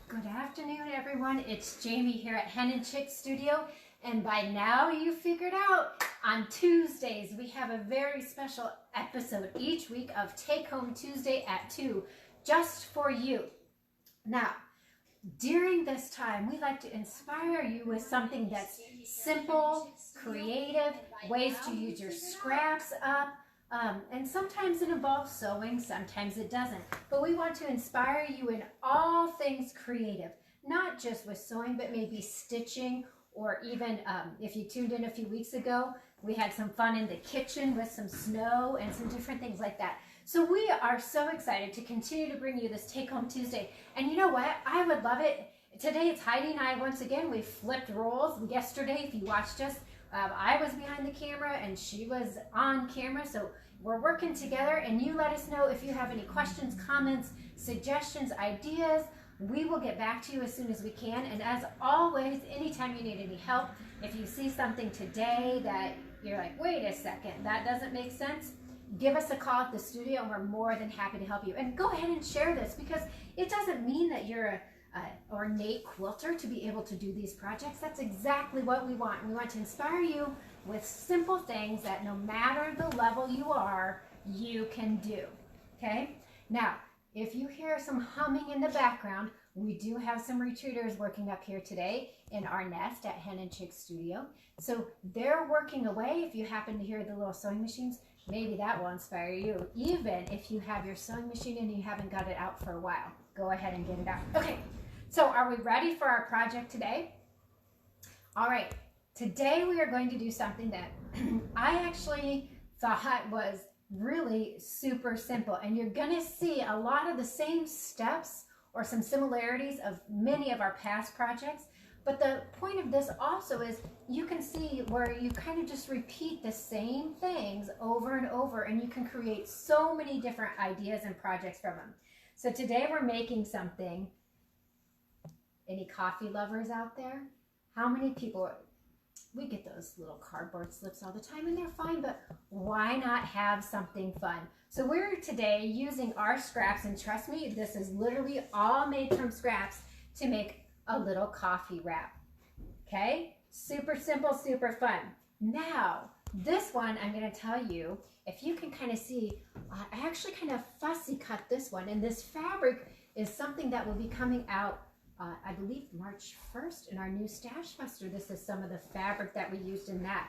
Good afternoon, everyone. It's Jamie here at Hen and Chick Studio, and by now you figured out on Tuesdays we have a very special episode each week of Take Home Tuesday at 2 just for you. Now, during this time, we like to inspire you with something that's simple, creative, ways to use your scraps up. And sometimes it involves sewing, sometimes it doesn't. But we want to inspire you in all things creative, not just with sewing, but maybe stitching, or even if you tuned in a few weeks ago, we had some fun in the kitchen with some snow and some different things like that. So we are so excited to continue to bring you this Take Home Tuesday. And you know what? I would love it. Today it's Heidi and I once again. We flipped roles. Yesterday, if you watched us, I was behind the camera and she was on camera. So we're working together, and you let us know if you have any questions, comments, suggestions, ideas. We will get back to you as soon as we can. And as always, anytime you need any help, if you see something today that you're like, wait a second, that doesn't make sense, give us a call at the studio and we're more than happy to help you. And go ahead and share this, because it doesn't mean that you're an ornate quilter to be able to do these projects. That's exactly what we want. We want to inspire you with simple things that no matter the level you are, you can do. Okay? Now, if you hear some humming in the background, we do have some retreaters working up here today in our nest at Hen and Chick Studio. So they're working away. If you happen to hear the little sewing machines, maybe that will inspire you. Even if you have your sewing machine and you haven't got it out for a while, go ahead and get it out. Okay, so are we ready for our project today? All right, today we are going to do something that I actually thought was really super simple, and you're gonna see a lot of the same steps or some similarities of many of our past projects. But the point of this also is you can see where you kind of just repeat the same things over and over, and you can create so many different ideas and projects from them. So today we're making something. Any coffee lovers out there? How many people, we get those little cardboard slips all the time and they're fine, but why not have something fun? So we're today using our scraps, and trust me, this is literally all made from scraps, to make a little coffee wrap. Okay? Super simple, super fun. Now, this one, I'm going to tell you, if you can kind of see, I actually kind of fussy cut this one, and this fabric is something that will be coming out I believe March 1st in our new Stash Buster. This is some of the fabric that we used in that.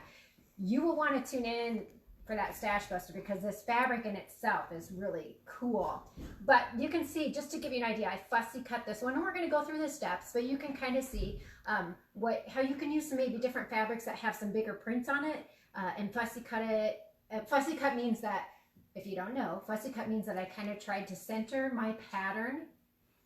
You will want to tune in for that Stash Buster, because this fabric in itself is really cool. But you can see, just to give you an idea, I fussy cut this one, and we're going to go through the steps, but you can kind of see how you can use some maybe different fabrics that have some bigger prints on it, and fussy cut it. Fussy cut means that, if you don't know, fussy cut means that I kind of tried to center my pattern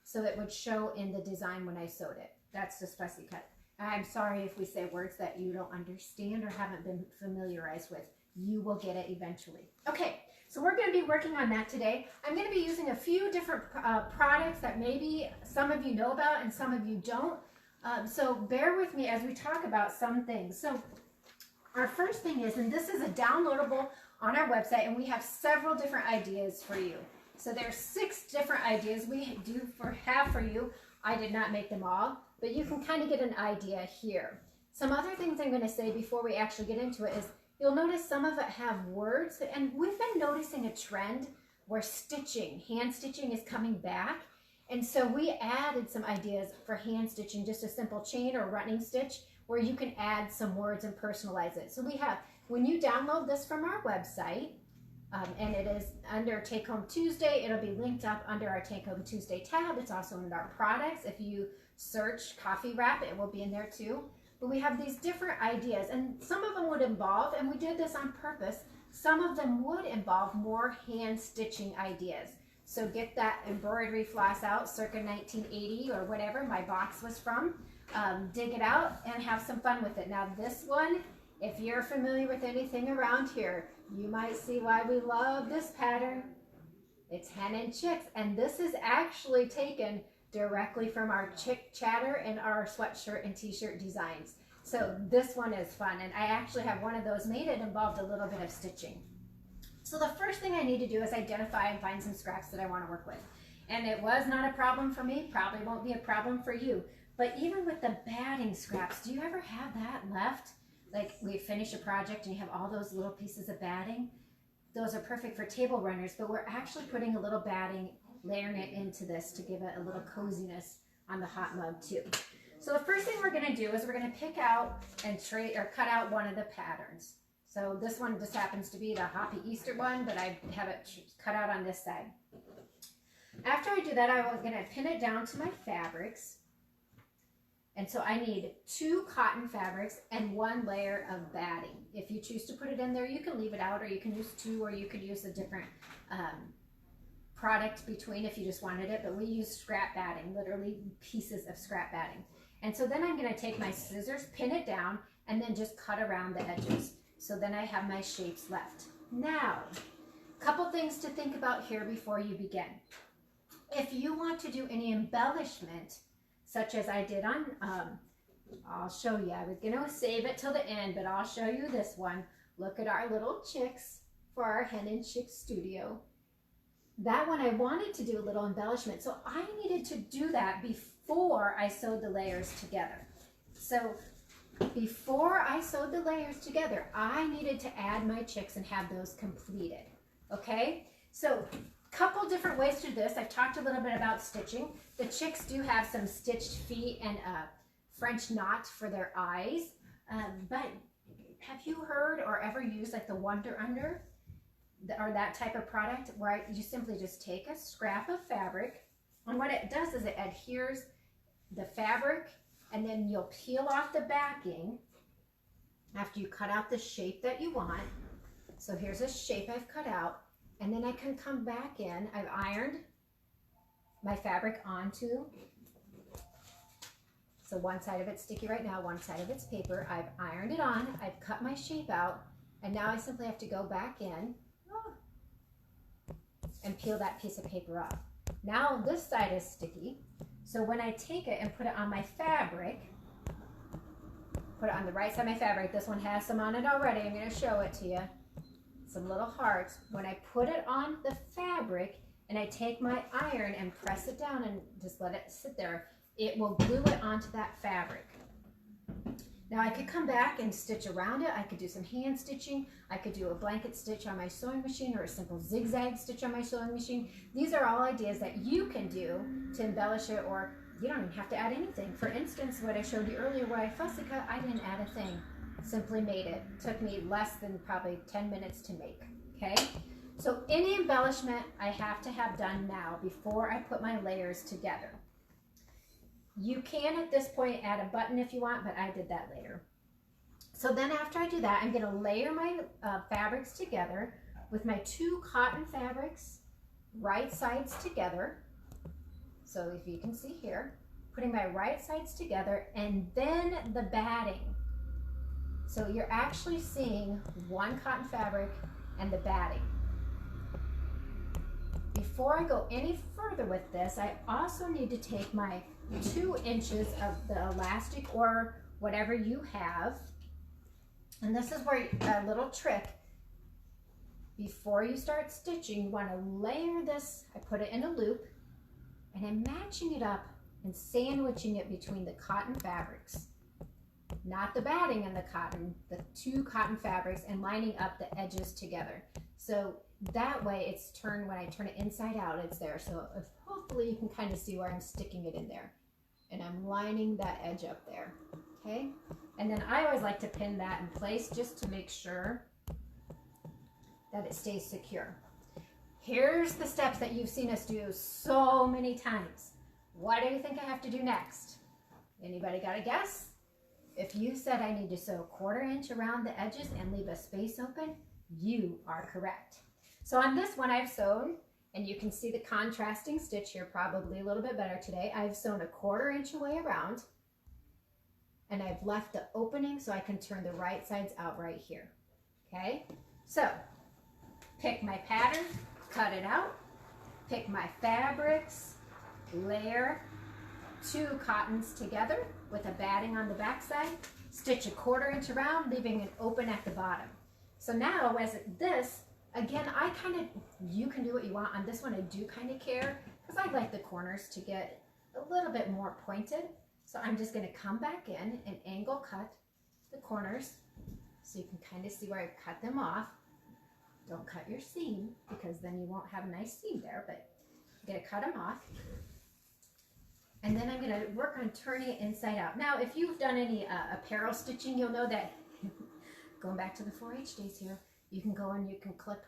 so it would show in the design when I sewed it. That's just fussy cut. I'm sorry if we say words that you don't understand or haven't been familiarized with. You will get it eventually. Okay, so we're going to be working on that today. I'm going to be using a few different products that maybe some of you know about and some of you don't. So bear with me as we talk about some things. So our first thing is, and this is a downloadable on our website, and we have several different ideas for you. So there's 6 different ideas we have for you. I did not make them all, but you can kind of get an idea here. Some other things I'm going to say before we actually get into it is, you'll notice some of it have words, and we've been noticing a trend where stitching, hand stitching, is coming back. And so we added some ideas for hand stitching, just a simple chain or running stitch, where you can add some words and personalize it. So we have, when you download this from our website, and it is under Take Home Tuesday, it'll be linked up under our Take Home Tuesday tab. It's also in our products. If you search coffee wrap, it will be in there too. But we have these different ideas, and some of them would involve, and we did this on purpose, some of them would involve more hand stitching ideas. So get that embroidery floss out, circa 1980 or whatever my box was from. Dig it out and have some fun with it. Now this one, if you're familiar with anything around here, you might see why we love this pattern. It's Hen and Chicks, and this is actually taken directly from our Chick Chatter and our sweatshirt and t-shirt designs. So this one is fun, and I actually have one of those made. It involved a little bit of stitching. So the first thing I need to do is identify and find some scraps that I want to work with. And it was not a problem for me, probably won't be a problem for you. But even with the batting scraps, do you ever have that left? Like we finish a project and you have all those little pieces of batting. Those are perfect for table runners, but we're actually putting a little batting, layering it into this to give it a little coziness on the hot mug too. So the first thing we're gonna do is we're gonna pick out and cut out one of the patterns. So this one just happens to be the Happy Easter one, but I have it cut out on this side. After I do that, I'm going to pin it down to my fabrics. And so I need 2 cotton fabrics and 1 layer of batting. If you choose to put it in there, you can leave it out, or you can use 2, or you could use a different product between if you just wanted it. But we use scrap batting, literally pieces of scrap batting. And so then I'm going to take my scissors, pin it down, and then just cut around the edges. So then I have my shapes left. Now, a couple things to think about here before you begin. If you want to do any embellishment, such as I did on, I'll show you. I was going to save it till the end, but I'll show you this one. Look at our little chicks for our Hen and Chick studio. That one I wanted to do a little embellishment, so I needed to do that before I sewed the layers together. So before I sewed the layers together, I needed to add my chicks and have those completed, okay? So couple different ways to do this. I've talked a little bit about stitching. The chicks do have some stitched feet and a French knot for their eyes, but have you heard or ever used like the Wonder Under or that type of product where you simply just take a scrap of fabric, and what it does is it adheres the fabric, and then you'll peel off the backing after you cut out the shape that you want. So here's a shape I've cut out, and then I can come back in. I've ironed my fabric onto, so one side of it's sticky right now, one side of it's paper. I've ironed it on, I've cut my shape out, and now I simply have to go back in and peel that piece of paper off. Now this side is sticky, so when I take it and put it on my fabric, put it on the right side of my fabric, this one has some on it already, I'm going to show it to you, some little hearts. When I put it on the fabric and I take my iron and press it down and just let it sit there, it will glue it onto that fabric. Now I could come back and stitch around it. I could do some hand stitching. I could do a blanket stitch on my sewing machine or a simple zigzag stitch on my sewing machine. These are all ideas that you can do to embellish it, or you don't even have to add anything. For instance, what I showed you earlier where I fussy cut, I didn't add a thing. Simply made it. Took me less than probably 10 minutes to make, okay? So any embellishment I have to have done now before I put my layers together. You can at this point add a button if you want, but I did that later. So then after I do that, I'm going to layer my fabrics together with my 2 cotton fabrics, right sides together. So if you can see here, putting my right sides together, and then the batting. So you're actually seeing 1 cotton fabric and the batting. Before I go any further with this, I also need to take my 2 inches of the elastic or whatever you have, and this is where a little trick. Before you start stitching, you want to layer this. I put it in a loop, and I'm matching it up and sandwiching it between the cotton fabrics, not the batting and the cotton, the 2 cotton fabrics, and lining up the edges together. So that way it's turned, when I turn it inside out, it's there. So hopefully you can kind of see where I'm sticking it in there. And I'm lining that edge up there, okay? And then I always like to pin that in place just to make sure that it stays secure. Here's the steps that you've seen us do so many times. What do you think I have to do next? Anybody got a guess? If you said I need to sew 1/4 inch around the edges and leave a space open, you are correct. So on this one I've sewn, and you can see the contrasting stitch here probably a little bit better today. I've sewn a 1/4 inch away around, and I've left the opening so I can turn the right sides out right here, okay? So pick my pattern, cut it out, pick my fabrics, layer 2 cottons together with a batting on the back side, stitch a 1/4 inch around, leaving an open at the bottom. So now as this, again, you can do what you want. On this one, I do kind of care. because I like the corners to get a little bit more pointed. So I'm just going to come back in and angle cut the corners so you can kind of see where I've cut them off. Don't cut your seam because then you won't have a nice seam there, but I'm going to cut them off. And then I'm going to work on turning it inside out. Now, if you've done any apparel stitching, you'll know that, going back to the 4-H days here, you can go and you can clip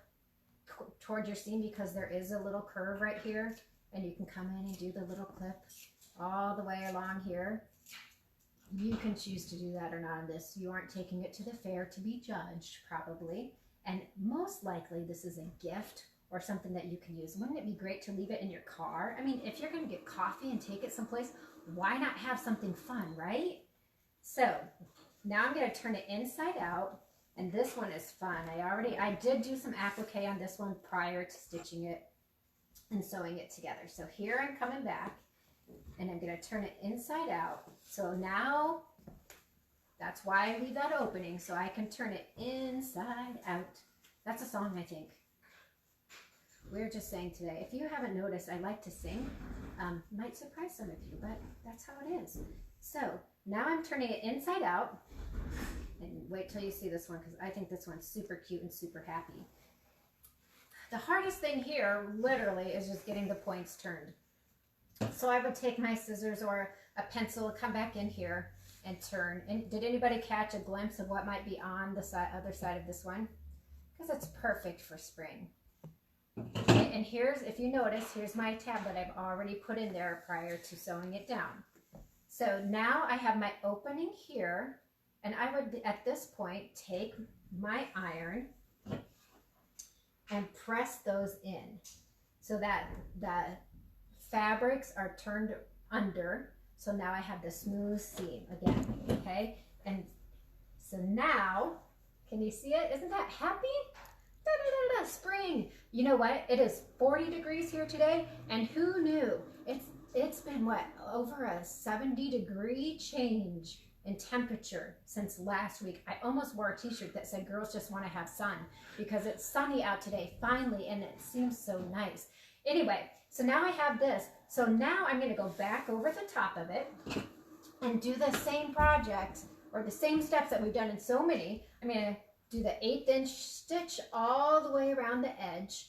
toward your seam because there is a little curve right here, and you can come in and do the little clip all the way along here. You can choose to do that or not on this. You aren't taking it to the fair to be judged, probably. And most likely this is a gift or something that you can use. Wouldn't it be great to leave it in your car? I mean, if you're going to get coffee and take it someplace, why not have something fun, right? So now I'm going to turn it inside out, and this one is fun. I did do some applique on this one prior to stitching it and sewing it together. So here I'm coming back, and I'm going to turn it inside out. So now that's why I leave that opening, so I can turn it inside out. That's a song, I think. We're just saying today. If you haven't noticed, I like to sing. Might surprise some of you, but that's how it is. So now I'm turning it inside out. And wait till you see this one, because I think this one's super cute and super happy. The hardest thing here, literally, is just getting the points turned. So I would take my scissors or a pencil, come back in here and turn. And did anybody catch a glimpse of what might be on the other side of this one? Because it's perfect for spring. Okay, and here's, if you notice, here's my tab that I've already put in there prior to sewing it down. So now I have my opening here, and I would, at this point, take my iron and press those in so that the fabrics are turned under. So now I have the smooth seam again, okay? And so now, can you see it? Isn't that happy? Da-da-da-da, spring. You know what? It is 40 degrees here today, and who knew? It's been, what, over a 70-degree change in temperature since last week. I almost wore a t-shirt that said, girls just want to have sun, because it's sunny out today, finally, and it seems so nice. Anyway, so now I have this. So now I'm going to go back over the top of it and do the same project, or the same steps that we've done in so many. I'm going to do the 1/8" stitch all the way around the edge,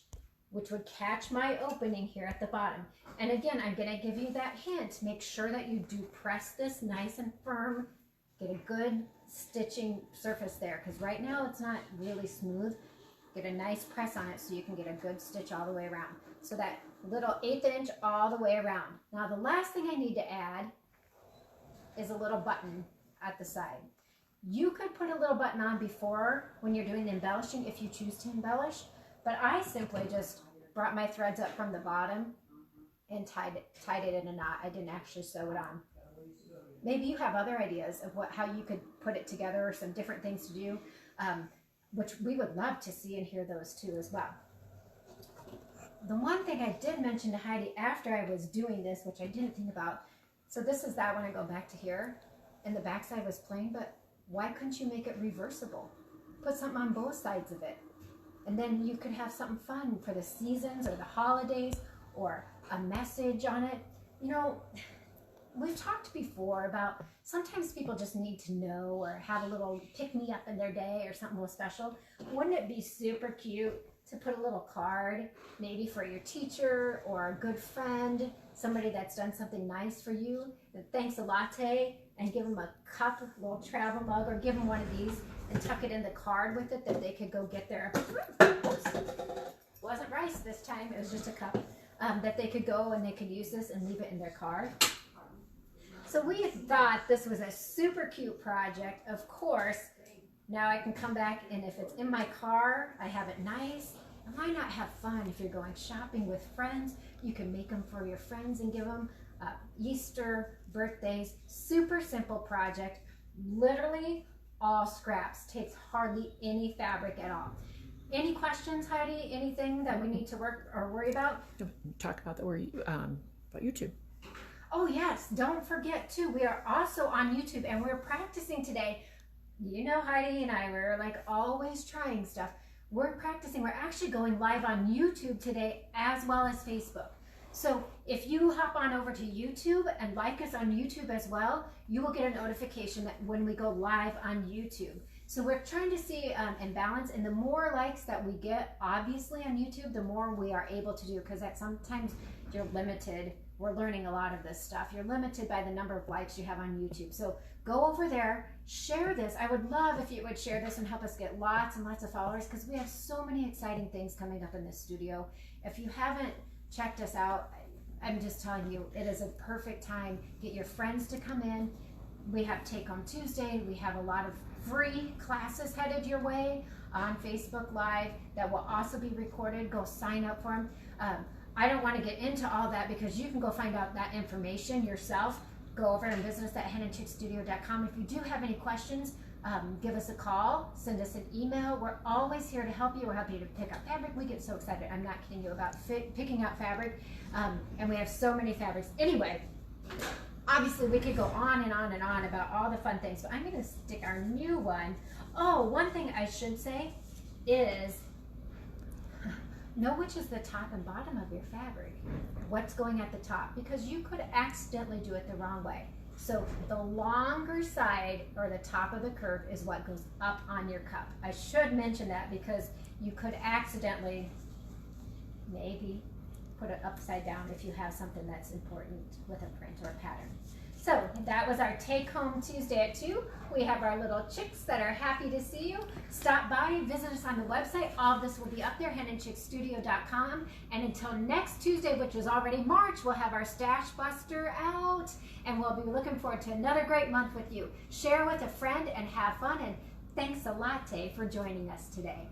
which would catch my opening here at the bottom. And again, I'm going to give you that hint. Make sure that you do press this nice and firm. Get a good stitching surface there, because right now it's not really smooth. Get a nice press on it so you can get a good stitch all the way around. So that little 1/8" all the way around. Now the last thing I need to add is a little button at the side. You could put a little button on before when you're doing the embellishing if you choose to embellish, but I simply just brought my threads up from the bottom and tied it in a knot. I didn't actually sew it on. Maybe you have other ideas of how you could put it together, or some different things to do, which we would love to see and hear those too as well. The one thing I did mention to Heidi after I was doing this, which I didn't think about, so this is that when I go back to here, and the back side was plain, but why couldn't you make it reversible? Put something on both sides of it. And then you could have something fun for the seasons or the holidays, or a message on it. You know, we've talked before about sometimes people just need to know or have a little pick-me-up in their day or something a little special. Wouldn't it be super cute to put a little card, maybe for your teacher or a good friend, somebody that's done something nice for you, that thanks a latte, and give them a cup, a little travel mug, or give them one of these and tuck it in the card with it, that they could go get their, oops, wasn't rice this time, it was just a cup, that they could go and they could use this and leave it in their card. So we thought this was a super cute project. Of course, now I can come back, and if it's in my car, I have it nice. And why not have fun? If you're going shopping with friends, you can make them for your friends and give them Easter, birthdays. Super simple project. Literally all scraps. Takes hardly any fabric at all. Any questions, Heidi? Anything that we need to work or worry about? Talk about that. About YouTube. Oh yes, don't forget too, we are also on YouTube, and we're practicing today. You know, Heidi and I, we're like always trying stuff. We're practicing. We're actually going live on YouTube today as well as Facebook. So if you hop on over to YouTube and like us on YouTube as well, you will get a notification that when we go live on YouTube. So we're trying to see and balance, and the more likes that we get, obviously on YouTube, the more we are able to do, because that sometimes you're limited. We're learning a lot of this stuff. You're limited by the number of likes you have on YouTube. So go over there, share this. I would love if you would share this and help us get lots and lots of followers, because we have so many exciting things coming up in this studio. If you haven't checked us out, I'm just telling you, it is a perfect time. Get your friends to come in. We have Take Home Tuesday. We have a lot of free classes headed your way on Facebook Live that will also be recorded. Go sign up for them. I don't want to get into all that because you can go find out that information yourself. Go over and visit us at henandchickstudio.com. If you do have any questions, give us a call, send us an email. We're always here to help you. We're happy to pick up fabric. We get so excited. I'm not kidding you about picking out fabric. And we have so many fabrics. Anyway, obviously we could go on and on and on about all the fun things, but I'm going to stick our new one. Oh, one thing I should say is know which is the top and bottom of your fabric. What's going at the top, because you could accidentally do it the wrong way. So the longer side or the top of the curve is what goes up on your cup. I should mention that because you could accidentally maybe put it upside down if you have something that's important with a print or a pattern. So that was our Take Home Tuesday at 2. We have our little chicks that are happy to see you. Stop by, visit us on the website. All of this will be up there, henandchickstudio.com. And until next Tuesday, which is already March, we'll have our Stash Buster out. And we'll be looking forward to another great month with you. Share with a friend and have fun. And thanks a lot, Tay, for joining us today.